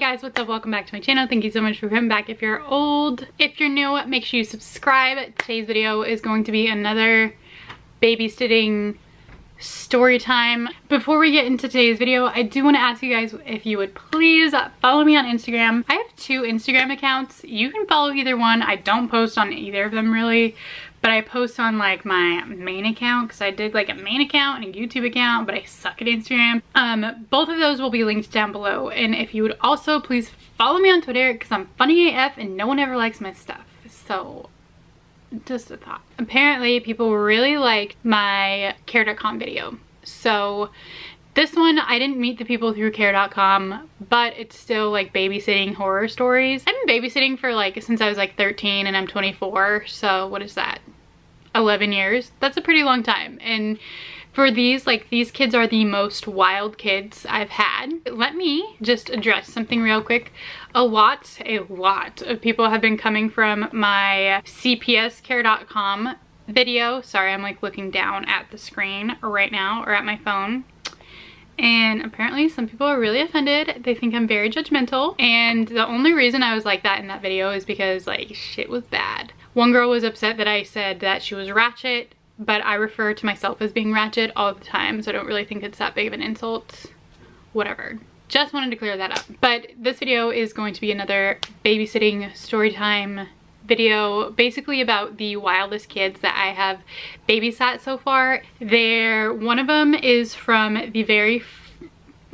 guys, what's up? Welcome back to my channel. Thank you so much for coming back. If you're old, if you're new, make sure you subscribe. Today's video is going to be another babysitting story time. Before we get into today's video, I do want to ask you guys if you would please follow me on Instagram. I have two Instagram accounts. You can follow either one. I don't post on either of them really, but I post on like my main account because I did like a main account and a YouTube account, but I suck at Instagram. Both of those will be linked down below. And if you would also please follow me on Twitter because I'm funny AF and no one ever likes my stuff. So just a thought. Apparently people really liked my care.com video. So this one, I didn't meet the people through care.com, but it's still like babysitting horror stories. I've been babysitting for like since I was like 13 and I'm 24. So what is that? 11 years. That's a pretty long time. And for these, like these kids are the most wild kids I've had. Let me just address something real quick. A lot of people have been coming from my cpscare.com video. Sorry, I'm like looking down at the screen right now or at my phone. And apparently some people are really offended. They think I'm very judgmental. And the only reason I was like that in that video is because like shit was bad. One girl was upset that I said that she was ratchet, but I refer to myself as being ratchet all the time, so I don't really think it's that big of an insult. Whatever. Just wanted to clear that up. But this video is going to be another babysitting storytime video, basically about the wildest kids that I have babysat so far. One of them is from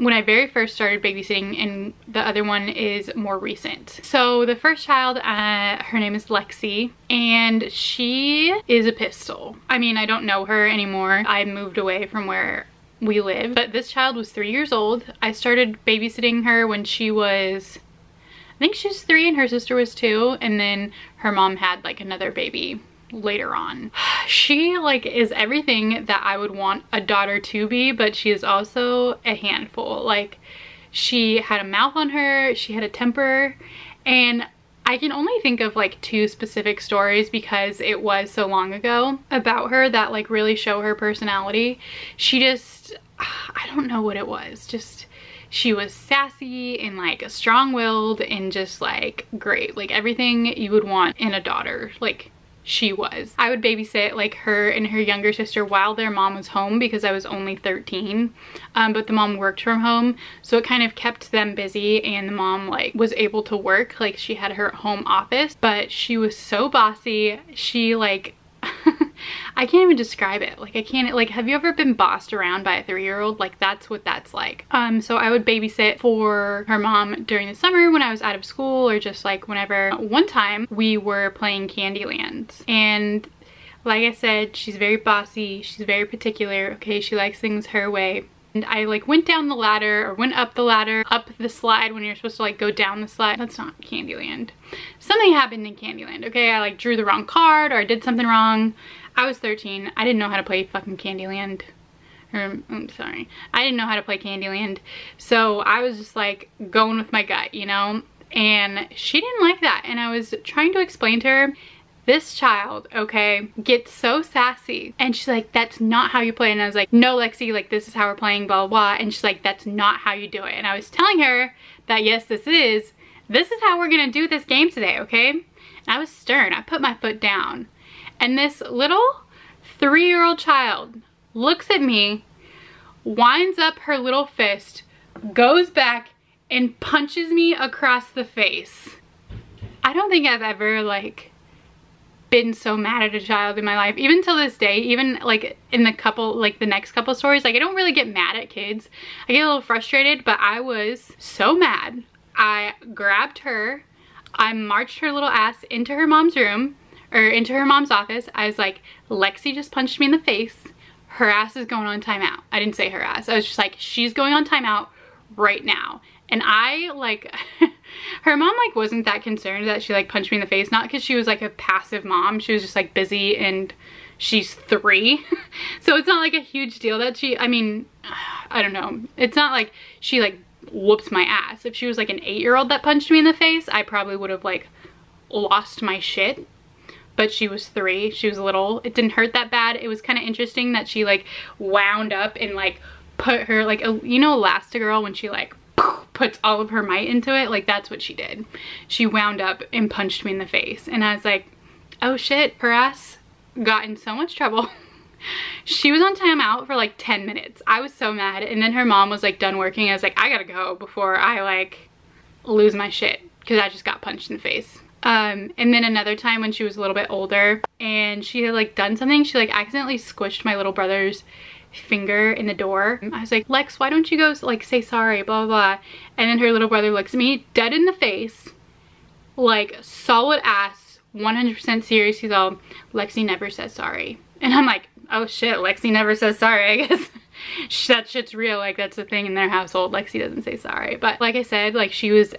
when I very first started babysitting, and the other one is more recent. So the first child, her name is Lexi, and she is a pistol. I mean, I don't know her anymore. I moved away from where we live, but this child was 3 years old. I started babysitting her when she was, I think she was 3 and her sister was 2, and then her mom had like another baby later on. She like is everything that I would want a daughter to be, but she is also a handful. Like she had a mouth on her, she had a temper, and I can only think of like 2 specific stories because it was so long ago about her that like really show her personality. She just, I don't know what it was, just she was sassy and like strong-willed and just like great, like everything you would want in a daughter, like she was. I would babysit like her and her younger sister while their mom was home because I was only 13, but the mom worked from home, so it kind of kept them busy, and the mom like was able to work, like she had her home office, but she was so bossy. She like I can't even describe it. Like I can't, like, have you ever been bossed around by a 3-year-old? Like that's what that's like. So I would babysit for her mom during the summer when I was out of school, or just like whenever. One time we were playing Candyland, and like I said, she's very bossy, she's very particular, okay? She likes things her way. And I like went down the ladder, or went up the ladder, up the slide when you're supposed to like go down the slide. That's not Candyland. Something happened in Candyland, okay? I like drew the wrong card, or I did something wrong. I was 13. I didn't know how to play fucking Candyland. I'm sorry. I didn't know how to play Candyland. So I was just like going with my gut, you know? And she didn't like that. And I was trying to explain to her, this child, okay, gets so sassy, and she's like, that's not how you play. And I was like, no, Lexi, like this is how we're playing, blah, blah, blah. And she's like, that's not how you do it. And I was telling her that yes, this is how we're gonna do this game today, okay? And I was stern. I put my foot down. And this little 3-year-old child looks at me, winds up her little fist, goes back and punches me across the face. I don't think I've ever like been so mad at a child in my life, even till this day. Even like in the next couple stories, like I don't really get mad at kids. I get a little frustrated, but I was so mad. I grabbed her, I marched her little ass into her mom's room, or into her mom's office. I was like, Lexi just punched me in the face, her ass is going on timeout. I didn't say her ass, I was just like, she's going on timeout right now. And I like her mom like wasn't that concerned that she like punched me in the face, not because she was like a passive mom, she was just like busy, and she's 3 so it's not like a huge deal that she, I mean, I don't know, it's not like she like whoops my ass. If she was like an 8-year-old that punched me in the face, I probably would have like lost my shit. But she was 3, she was little, it didn't hurt that bad. It was kind of interesting that she like wound up and like put her like, you know, Elastigirl when she like puts all of her might into it, like that's what she did. She wound up and punched me in the face. And I was like, oh shit, her ass got in so much trouble. She was on timeout for like 10 minutes. I was so mad. And then her mom was like done working. I was like, I gotta go before I like lose my shit, because I just got punched in the face. And then another time when she was a little bit older and she had like done something, she like accidentally squished my little brother's finger in the door. I was like, Lex, why don't you go like say sorry, blah, blah, blah. And then her little brother looks at me dead in the face, like solid ass, 100% serious. He's all, Lexi never says sorry. And I'm like, oh shit, Lexi never says sorry, I guess. That shit's real, like that's the thing in their household. Lexi doesn't say sorry. But like I said, like she was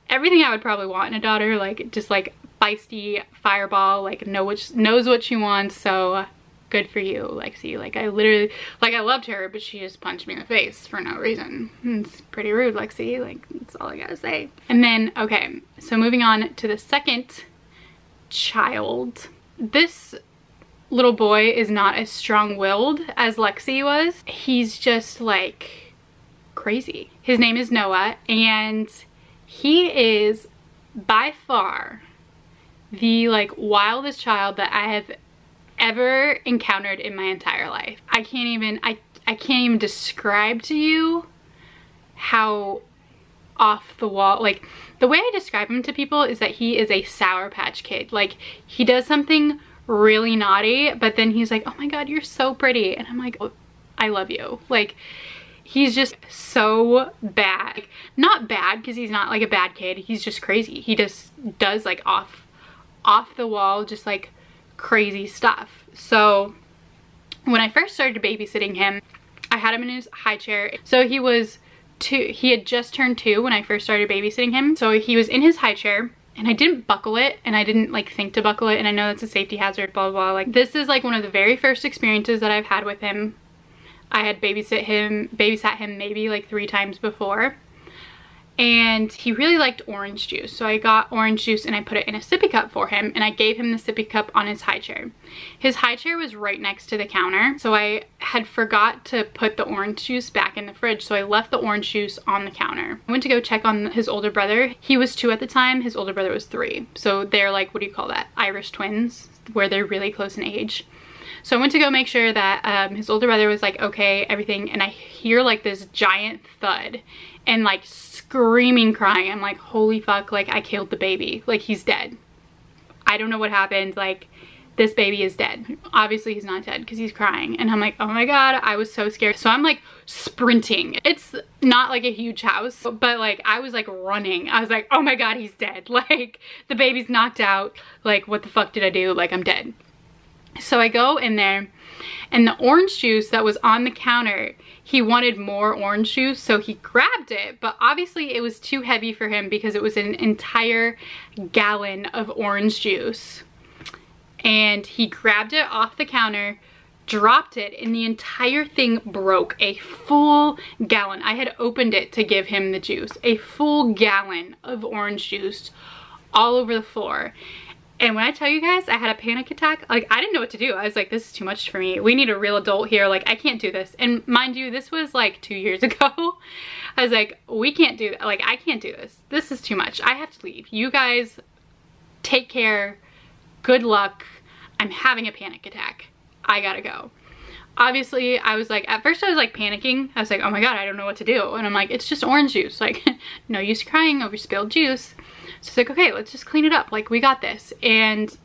everything I would probably want in a daughter, like just like feisty, fireball, like knows what she wants. So good for you, Lexi. Like I literally, like I loved her, but she just punched me in the face for no reason. It's pretty rude, Lexi. Like that's all I gotta say. And then, okay, so moving on to the second child. This little boy is not as strong-willed as Lexi was. He's just like crazy. His name is Noah, and he is by far the like wildest child that I have ever encountered in my entire life. I can't even describe to you how off the wall, like the way I describe him to people is that he is a Sour Patch Kid. Like he does something really naughty, but then he's like, oh my god, you're so pretty, and I'm like, oh, I love you. Like he's just so bad. Like, not bad because he's not like a bad kid, he's just crazy. He just does like off the wall, just like crazy stuff. So when I first started babysitting him, I had him in his high chair. So he had just turned 2 when I first started babysitting him. So he was in his high chair, and I didn't buckle it, and I didn't like think to buckle it, and I know that's a safety hazard, blah, blah, blah. Like this is like one of the very first experiences that I've had with him. I had babysat him maybe like 3 times before, and he really liked orange juice. So I got orange juice and I put it in a sippy cup for him, and I gave him the sippy cup on his high chair. His high chair was right next to the counter, so I had forgot to put the orange juice back in the fridge, so I left the orange juice on the counter. I went to go check on his older brother. He was 2 at the time, his older brother was 3. So they're like, what do you call that? Irish twins, where they're really close in age. So I went to go make sure that his older brother was like okay, everything, and I hear like this giant thud and like screaming, crying. I'm like, holy fuck, like I killed the baby, like he's dead. I don't know what happened, like this baby is dead. Obviously he's not dead because he's crying, and I'm like, oh my god, I was so scared. So I'm like sprinting. It's not like a huge house, but like I was like running. I was like, oh my god, he's dead. Like the baby's knocked out. Like what the fuck did I do? Like I'm dead. So I go in there, and the orange juice that was on the counter, he wanted more orange juice, so he grabbed it, but obviously it was too heavy for him because it was an entire gallon of orange juice. And he grabbed it off the counter, dropped it, and the entire thing broke. A full gallon. I had opened it to give him the juice. A full gallon of orange juice all over the floor. And when I tell you guys, I had a panic attack. Like, I didn't know what to do. I was like, this is too much for me. We need a real adult here. Like, I can't do this. And mind you, this was like 2 years ago. I was like, we can't do that. Like, I can't do this. This is too much. I have to leave. You guys take care. Good luck. I'm having a panic attack. I gotta go. Obviously, I was like, at first I was like panicking. I was like, oh my god, I don't know what to do. And I'm like, it's just orange juice. Like, no use crying over spilled juice. So it's like, okay, let's just clean it up. Like, we got this. And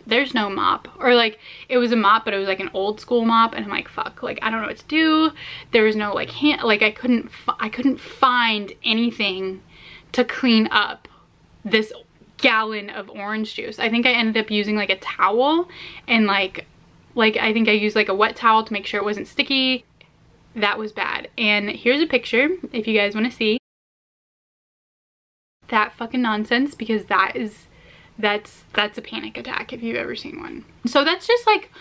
there's no mop. Or like, it was a mop, but it was like an old school mop. And I'm like, fuck, like, I don't know what to do. There was no like hand, like I couldn't find anything to clean up this gallon of orange juice. I think I ended up using like a towel, and like I think I used like a wet towel to make sure it wasn't sticky. That was bad. And here's a picture if you guys want to see that fucking nonsense, because that's a panic attack if you've ever seen one. So that's just like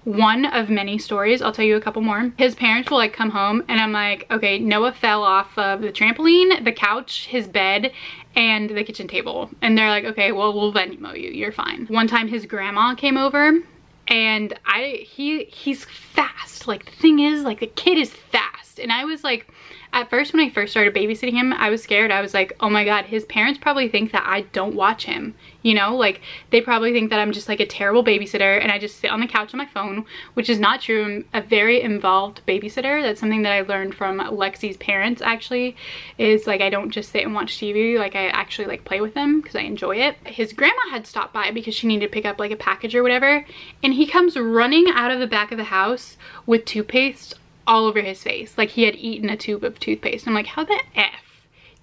one of many stories. I'll tell you a couple more. His parents will like come home, and I'm like, okay, Noah fell off of the trampoline, the couch, his bed, and the kitchen table. And they're like, okay, well, we'll Venmo you, you're fine. One time his grandma came over, and he's fast. Like, the thing is, like, the kid is fast. And I was like, at first when I first started babysitting him, I was scared. I was like, oh my God, his parents probably think that I don't watch him. You know, like they probably think that I'm just like a terrible babysitter and I just sit on the couch on my phone, which is not true. I'm a very involved babysitter. That's something that I learned from Lexi's parents actually, is like I don't just sit and watch TV, like I actually like play with them because I enjoy it. His grandma had stopped by because she needed to pick up like a package or whatever, and he comes running out of the back of the house with toothpaste all over his face, like he had eaten a tube of toothpaste. I'm like, how the F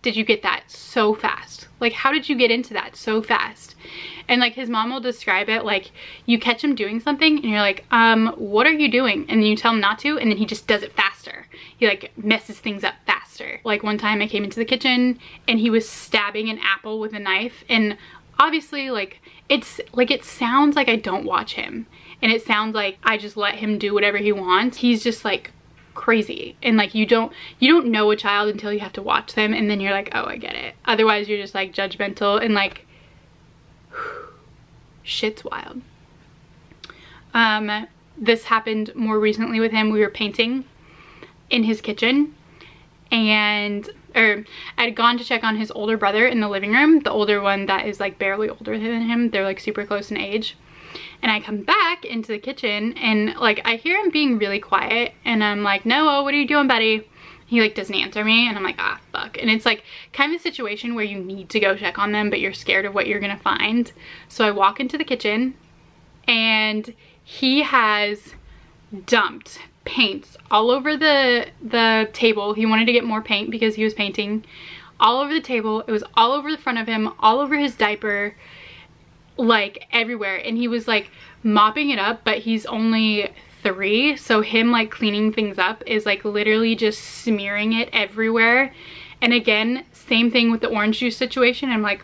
did you get that so fast? Like, how did you get into that so fast? And like his mom will describe it like you catch him doing something and you're like, what are you doing? And then you tell him not to, and then he just does it faster. He like messes things up faster. Like one time I came into the kitchen and he was stabbing an apple with a knife, and obviously like it's like, it sounds like I don't watch him and it sounds like I just let him do whatever he wants. He's just like crazy, and like you don't know a child until you have to watch them, and then you're like, oh, I get it. Otherwise you're just like judgmental and like shit's wild. This happened more recently with him. We were painting in his kitchen, and I'd gone to check on his older brother in the living room, the older one that is like barely older than him. They're like super close in age. And I come back into the kitchen and like I hear him being really quiet, and I'm like, Noah, what are you doing, buddy? He like doesn't answer me, and I'm like, ah, fuck. And it's like kind of a situation where you need to go check on them, but you're scared of what you're gonna find. So I walk into the kitchen and he has dumped paints all over the table. He wanted to get more paint because he was painting all over the table. It was all over the front of him, all over his diaper, like everywhere. And he was like mopping it up, but he's only 3, so him like cleaning things up is like literally just smearing it everywhere. And again, same thing with the orange juice situation. I'm like,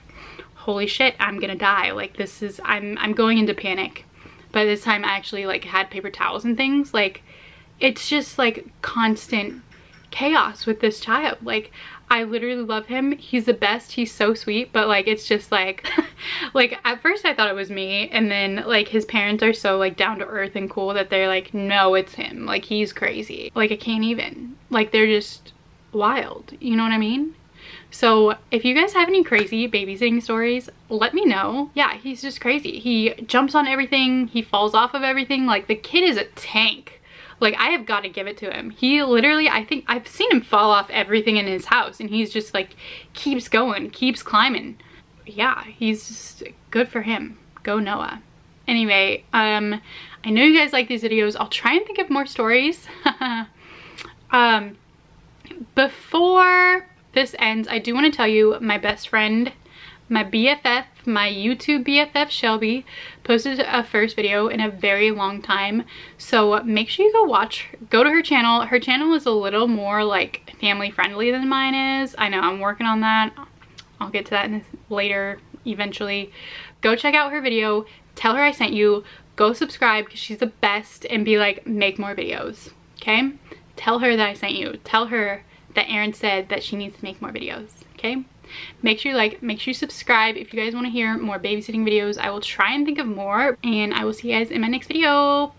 holy shit, I'm gonna die. Like this is, I'm going into panic. By this time I actually like had paper towels and things. Like it's just like constant chaos with this child. Like I literally love him. He's the best. He's so sweet, but like it's just like like at first I thought it was me, and then like his parents are so like down to earth and cool that they're like, no, it's him. Like he's crazy. Like I can't even. Like they're just wild. You know what I mean? So if you guys have any crazy babysitting stories, let me know. Yeah, he's just crazy. He jumps on everything. He falls off of everything. Like the kid is a tank. Like I have got to give it to him. He literally, I think I've seen him fall off everything in his house, and he's just like keeps going, keeps climbing. Yeah, he's just good for him. Go Noah. Anyway, I know you guys like these videos. I'll try and think of more stories. Before this ends, I do want to tell you my best friend, my BFF, my YouTube BFF Shelby, posted a first video in a very long time. So make sure you go to her channel. Her channel is a little more like family friendly than mine is. I know, I'm working on that. I'll get to that later eventually. Go check out her video. Tell her I sent you. Go subscribe because she's the best, and be like, make more videos. Okay? Tell her that I sent you. Tell her that Erin said that she needs to make more videos. Okay? Make sure you like, make sure you subscribe if you guys want to hear more babysitting videos. I will try and think of more, and I will see you guys in my next video.